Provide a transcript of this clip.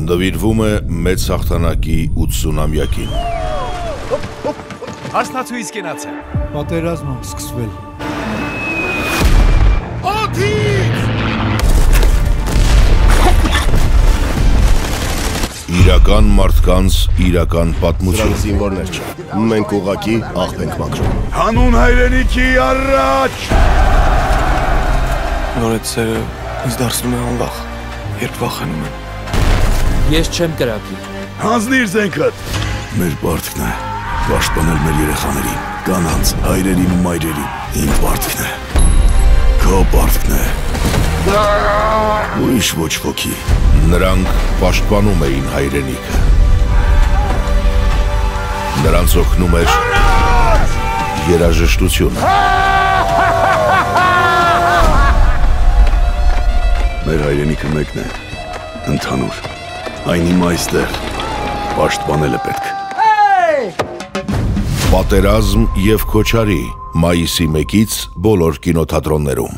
Նվիրվում է մեծ հաղթանակի 80-ամյակին։ Հասնացույց կենաց է։ Պատերազմը սկսվել։ Օդից! Իրական մարդկանց իրական պատմություն։ Սրանք զինվորներ չեն։ Մենք ուղղակի աղբ ենք մաքրում։ Հանուն հայրենիքի առաջ! Որ այդ սերը ինձ դարձնում է անվախ, երբ վախենում եմ։ Ես չեմ կրակի։ Հանձնիր զենքդ։ Մեր պարտքն է պաշտպանել մեր երեխաներին, կանանց, հայրերին ու մայրերին։ Իմ պարտքն է։ Քո պարտքն է։ Ուրիշ ոչ ոքի։ Նրանք պաշտպանում էին հայրենիքը։ Նրանց օգնում էր երաժշտությունը։ Մեր հայրենիքը մեկն է, ընդհանուր։ Այն իմ այստեղ պաշտպանելը պետք։ Պատերազմ և Քոչարի, մայիսի 1-ից բոլոր կինոթատրոններում։